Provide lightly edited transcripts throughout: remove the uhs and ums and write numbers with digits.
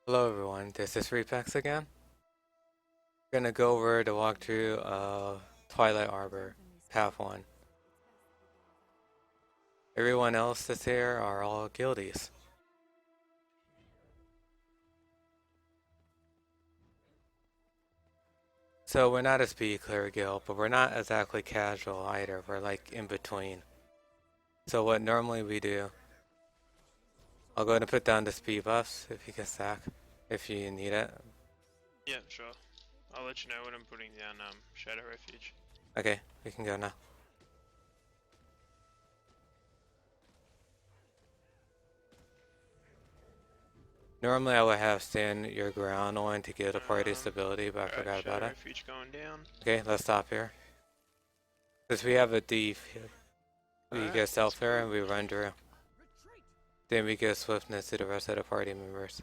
Hello everyone, this is Repex again. We're gonna go over the walkthrough of Twilight Arbor, Path 1. Everyone else that's here are all guildies. So we're not a speedclear guild, but we're not exactly casual either, we're like in between. So what normally we do, I'll go ahead and put down the speed buffs if you can stack, if you need it. Yeah, sure. I'll let you know when I'm putting down Shadow Refuge. Okay, we can go now. Normally I would have stand your ground on to get a party stability, but I forgot about Shadow it. Refuge going down. Okay, let's stop here. Because we have a thief here. We get stealth there and we run through. Then we get swiftness to the rest of the party members.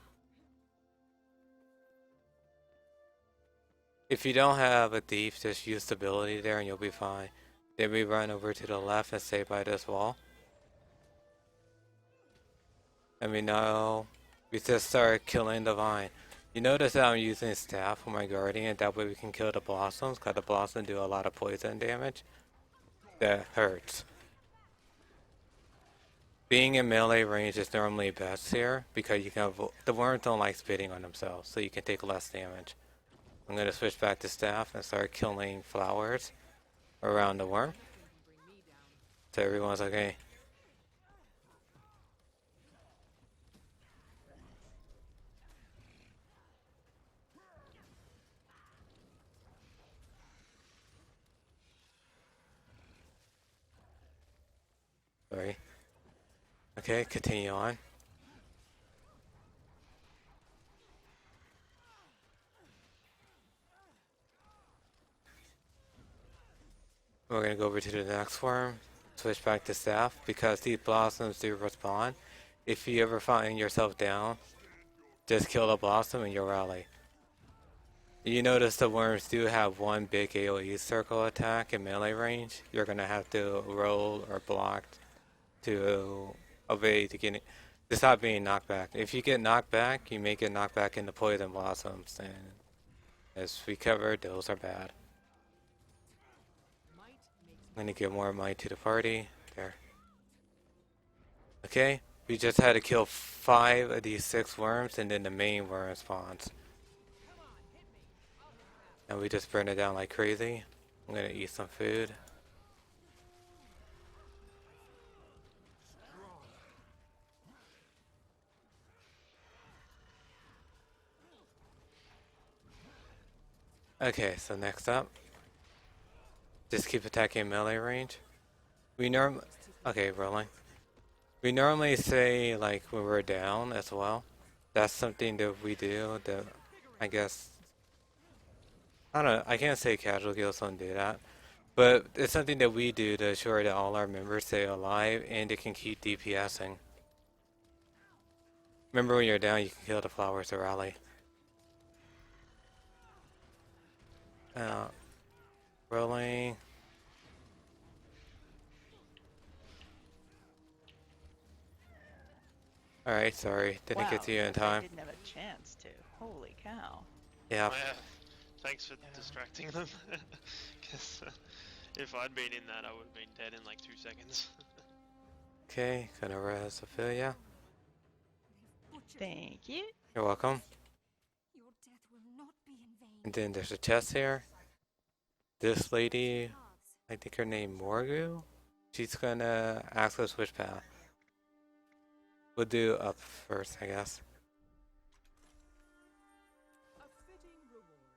If you don't have a thief, just use stability there and you'll be fine. Then we run over to the left and stay by this wall. And we know we just start killing the vine. You notice that I'm using staff for my guardian, that way we can kill the blossoms, because the blossoms do a lot of poison damage. That hurts. Being in melee range is normally best here, because you can the worms don't like spitting on themselves, so you can take less damage. I'm going to switch back to staff and start killing flowers around the worm. So everyone's okay. Sorry. Okay, continue on. We're going to go over to the next worm, switch back to staff, because these blossoms do respawn. If you ever find yourself down, just kill a blossom and you'll rally. You notice the worms do have one big AoE circle attack in melee range. You're going to have to roll or block to evade to stop being knocked back. If you get knocked back, you may get knocked back into poison blossoms, and as we covered, those are bad. I'm gonna give more might to the party. There. Okay, we just had to kill 5 of these 6 worms, and then the main worm spawns. And we just burn it down like crazy. I'm gonna eat some food. Okay, so next up, just keep attacking melee range. Okay, rolling. We normally say like when we're down as well. That's something that we do that I guess I don't know, I can't say casual guilds don't do that. But it's something that we do to ensure that all our members stay alive and they can keep DPSing. Remember when you're down you can kill the flowers to rally. Rolling. Alright, sorry. Didn't get to you in time. I didn't have a chance to. Holy cow. Yeah. Oh, yeah. Thanks for distracting them. Because if I'd been in that, I would have been dead in like 2 seconds. Okay, gonna res Ophelia. Thank you. You're welcome. And then there's a chest here. This lady, I think her name Morgu. She's gonna ask us which path. We'll do up first, I guess.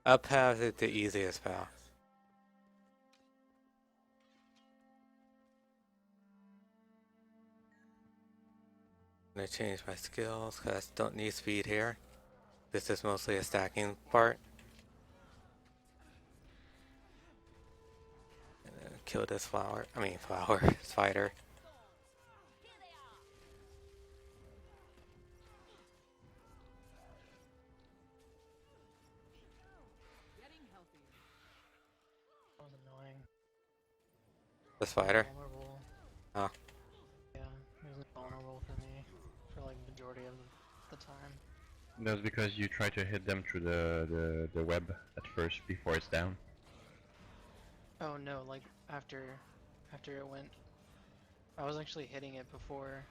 Up path is the easiest path. I'm gonna change my skills because I don't need speed here. This is mostly a stacking part. Kill this spider. That was annoying. The spider? Vulnerable. Oh. Yeah, it was vulnerable for me for like majority of the time. That's because you try to hit them through the web at first before it's down. Oh no, like after it went. I was actually hitting it before.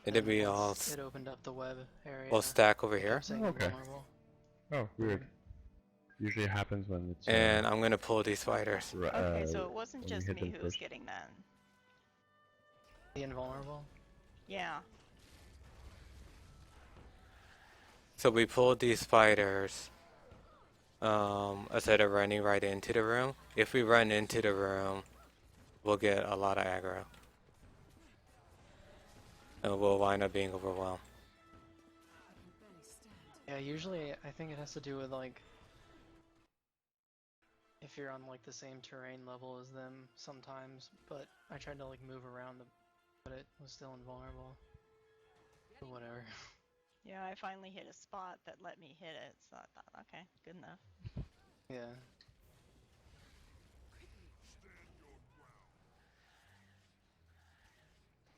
It'd and be all, once it opened up the web area. we'll stack over it here. kept saying Okay. invulnerable. Oh, weird. Usually happens when it's And I'm gonna pull these spiders. Okay, so it wasn't when you just hit me them who was first. getting that. The invulnerable. Yeah. So we pulled these spiders instead of running right into the room. If we run into the room, we'll get a lot of aggro. And we'll wind up being overwhelmed. Yeah, usually I think it has to do with like if you're on like the same terrain level as them sometimes, but I tried to like move around but it was still invulnerable. But whatever. Yeah, I finally hit a spot that let me hit it, so I thought, okay, good enough. Yeah.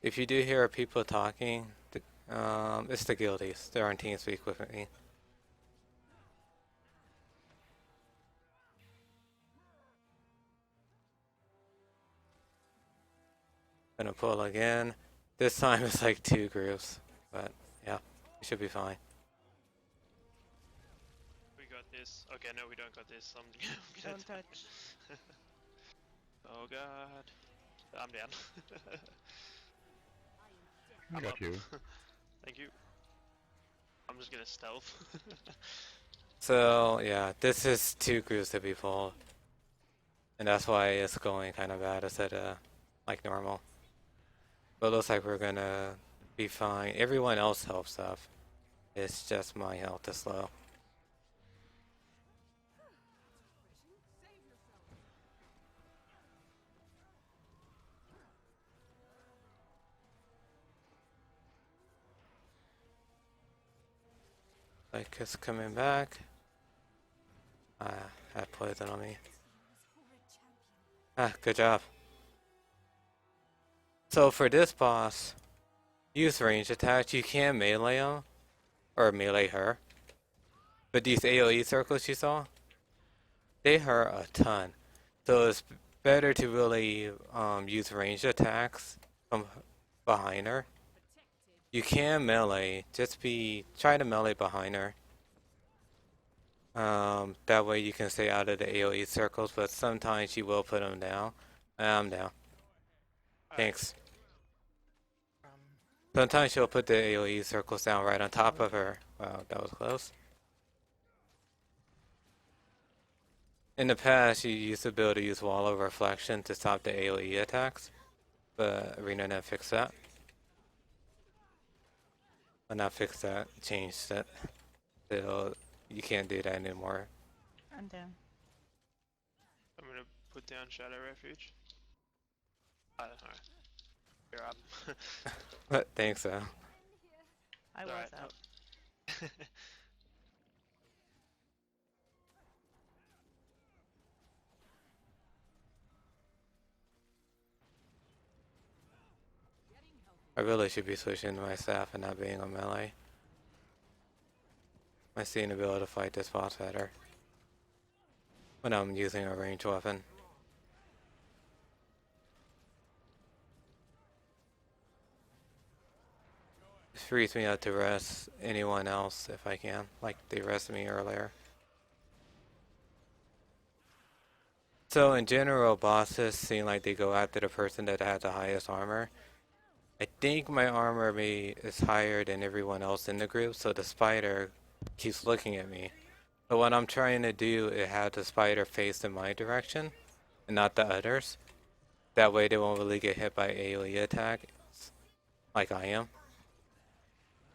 If you do hear people talking, it's the guildies. They're on TeamSpeak with me. Gonna pull again. This time it's like 2 groups, but yeah, it should be fine. We got this. Okay, no, we don't got this. I'm Don't touch. Oh god. I'm down. I I'm got up. you. Thank you. I'm just gonna stealth. So yeah, this is 2 groups to be pulled. And that's why it's going kind of bad instead of like normal. But it looks like we're gonna be fine. Everyone else helps stuff. It's just my health is low. Like it's coming back. Ah, had poison on me. Ah, good job. So for this boss, use range attacks. You can melee him, or melee her. But these AoE circles you saw, they hurt a ton. So it's better to really use range attacks from behind her. You can melee, just try to melee behind her. That way you can stay out of the AoE circles, but sometimes she will put them down. I'm down. Thanks. Sometimes she'll put the AoE circles down right on top of her. Wow, that was close. In the past, you used to be able to use Wall of Reflection to stop the AoE attacks, but Arena didn't fix that. Well, not fix that, changed it. So you can't do that anymore. I'm down. I'm gonna put down Shadow Refuge. Alright. You're up. But thanks, though. I was Alright, out. I really should be switching to my staff and not being on melee. I seem to be able to fight this boss better when I'm using a ranged weapon. It frees me up to rest anyone else if I can, like they rested me earlier. So in general, bosses seem like they go after the person that has the highest armor. I think my armor is higher than everyone else in the group, so the spider keeps looking at me. But what I'm trying to do is have the spider face in my direction, and not the others. That way they won't really get hit by AoE attacks, like I am.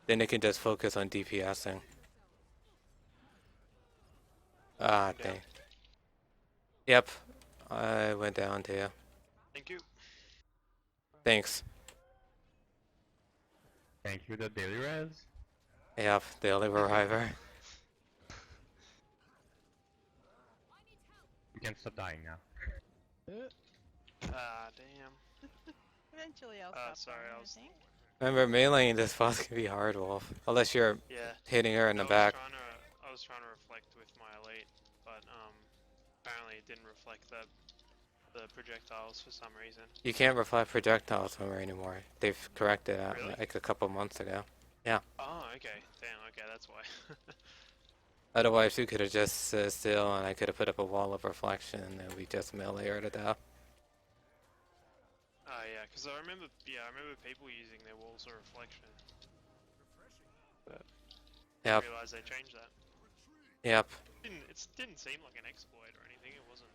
Then they can just focus on DPSing. Ah, dang. Yep, I went down too. Thank you. Thanks. Thank you, the daily res. Yep, the only reviver. You can stop dying now. Ah, damn. Eventually I'll stop sorry, dying, I I was- think. Remember, meleeing this boss can be hard, Wolf. Unless you're Yeah. hitting her in the back. I was trying to reflect with my elite, but apparently it didn't reflect the projectiles for some reason. You can't reflect projectiles from her anymore. They've corrected that Really? like a couple months ago. Oh, okay. Damn. Okay, that's why. Otherwise, you could have just stood still and I could have put up a wall of reflection and we just melee her to death. Oh yeah, because I remember people using their walls of reflection. But I Yep. didn't realize they changed that. Yep. It didn't seem like an exploit or anything. It wasn't.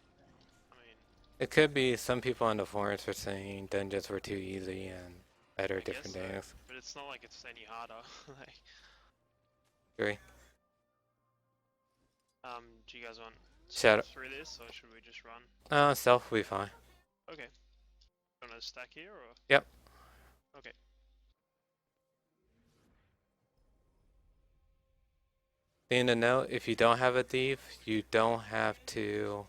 I mean, It could be some people on the forums were saying dungeons were too easy and better I different guess so, things. but it's not like it's any harder. Like, Agree. do you guys want Shadow. through this, or should we just run? Stealth will be fine. Okay. Want to stack here, or? Yep. Okay. Thing to note, if you don't have a thief, you don't have to...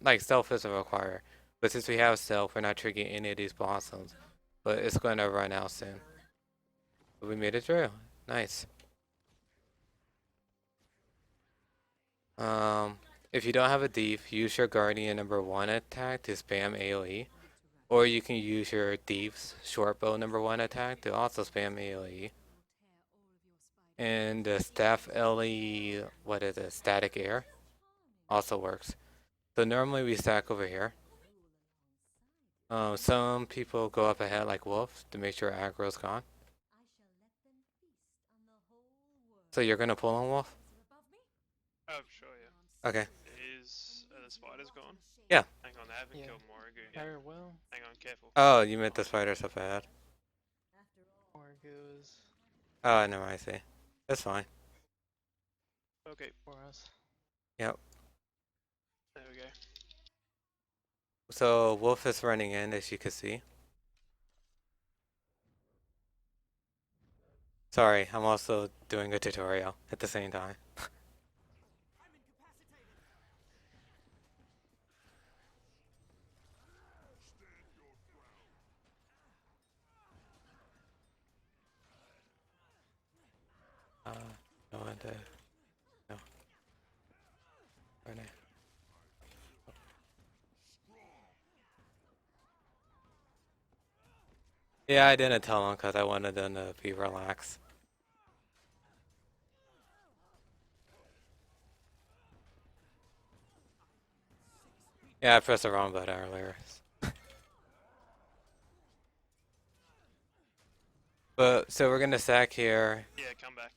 like, stealth isn't required. But since we have stealth, we're not triggering any of these blossoms. But it's going to run out soon. But we made it through. Nice. If you don't have a thief, use your guardian number 1 attack to spam AoE. Or you can use your thief's short bow number 1 attack to also spam AoE. And the staff LE, what is it, static air, also works. So normally we stack over here. Some people go up ahead like Wolf to make sure aggro's gone. So you're gonna pull on Wolf? Oh, sure, yeah. Okay. Are the spiders gone? Yeah. Hang on, they haven't Yeah. killed Morrigu yet. Farewell, Hang on, careful. Oh, you meant the spiders up ahead. Morgus Oh, no, I see. That's fine. Okay, for us. there we go. So Wolf is running in, as you can see. Sorry, I'm also doing a tutorial at the same time. No one to... No. Renee. Yeah, I didn't tell them because I wanted them to be relaxed. Yeah, I pressed the wrong button earlier. But, so we're gonna stack here. Yeah, come back.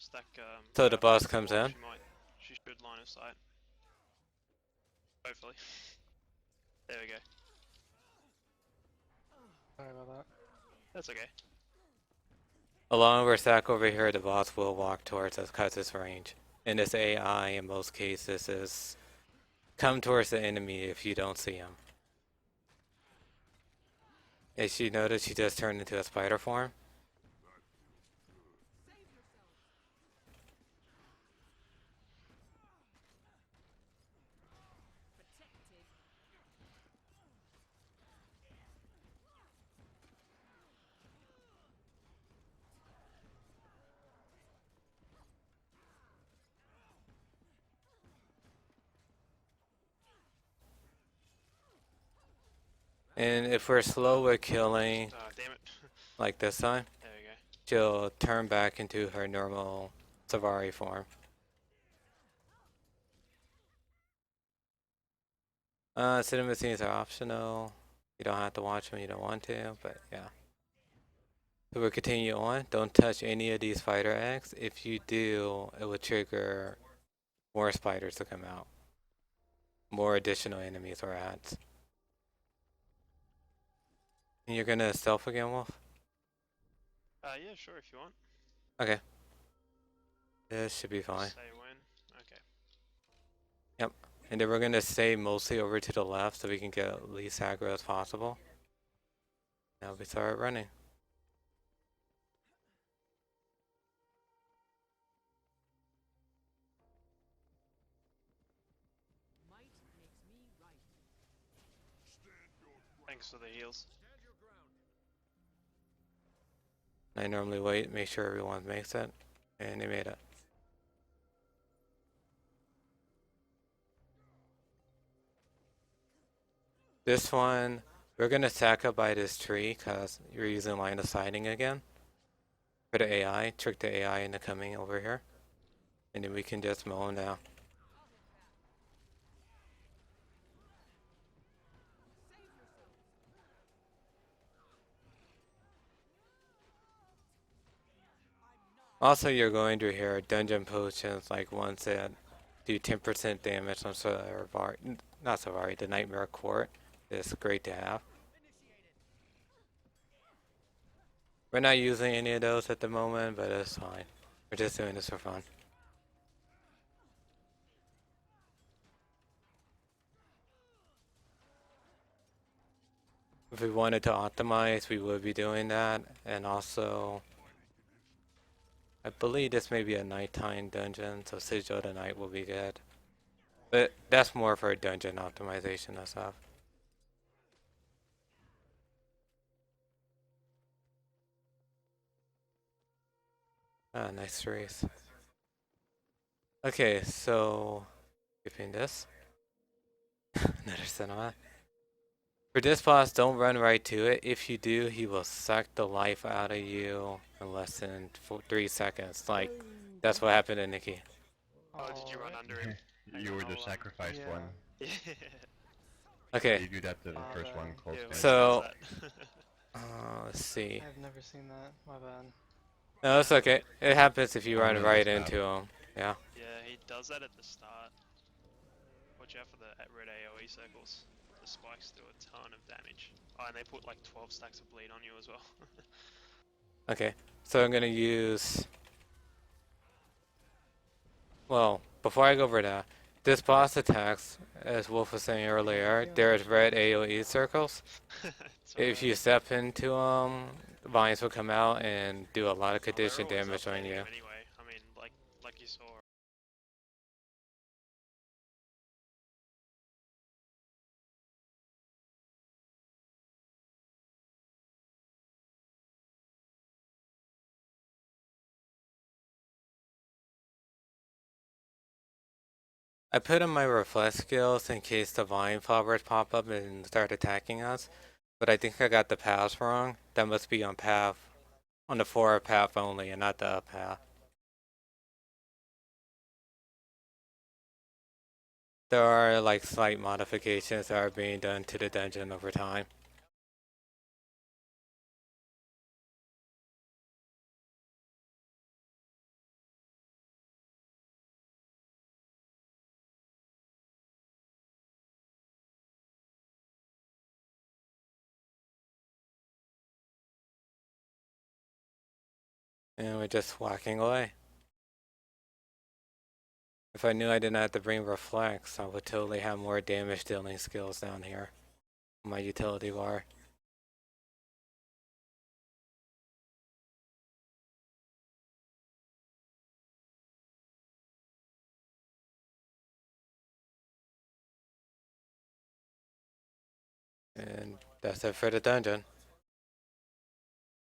Stack. So the boss past comes wall. in? She should line of sight. Hopefully. There we go. Sorry about that. That's okay. Along with stack over here, the boss will walk towards us because it's range. And this AI, in most cases, is come towards the enemy if you don't see him. As you notice, she just turned into a spider form. And if we're slow with killing, Damn it. like this time, There we go. she'll turn back into her normal Savari form. Cinema scenes are optional. You don't have to watch them, you don't want to, but yeah. So we'll continue on. Don't touch any of these spider eggs. If you do, it will trigger more spiders to come out. More additional enemies or ads. And you're gonna stealth again, Wolf? Yeah, sure, if you want. Okay. This should be fine. Say when. Okay. And then we're gonna stay mostly over to the left so we can get at least aggro as possible. Now we start running. Thanks for the heals. I normally wait, make sure everyone makes it, and they made it. This one, we're gonna stack up by this tree because you're using line of sighting again for the AI. Trick the AI into coming over here, and then we can just mow them down. Also, you're going to hear dungeon potions like ones that do 10% damage on not Savari, the Nightmare Court. It's great to have. We're not using any of those at the moment, but it's fine. We're just doing this for fun. If we wanted to optimize, we would be doing that. And also, I believe this may be a nighttime dungeon, so Sigil of the Night will be good. But that's more for dungeon optimization and stuff. Ah, nice trees. Okay, so skipping this. Another cinema. For this boss, don't run right to it. If you do, he will suck the life out of you in less than 3 seconds. Like, that's what happened to Nikki. Oh, did you run under him? You were the sacrificed yeah. one. Yeah. Okay, You do that to the first one close Yeah, to So- which does let's see. I've never seen that. My bad. No, it's okay. It happens if you Oh, run really? right Stop. into him. Yeah. that. Yeah, he does that at the start. Watch out for the red AoE circles. The spikes do a ton of damage. Oh, and they put like 12 stacks of bleed on you as well. Okay, so I'm gonna use. Well, before I go over that, this boss attacks, as Wolf was saying earlier, there's red AoE circles. It's If alright. you step into them, vines will come out and do a lot of Oh, they're condition always damage on updating you. them anyway. I mean, like you saw. I put in my reflect skills in case the vine followers pop up and start attacking us, but I think I got the paths wrong. That must be on the forward path only and not the up path. There are like slight modifications that are being done to the dungeon over time. And we're just walking away. If I knew I didn't have to bring reflects, I would totally have more damage dealing skills down here on my utility bar. And that's it for the dungeon.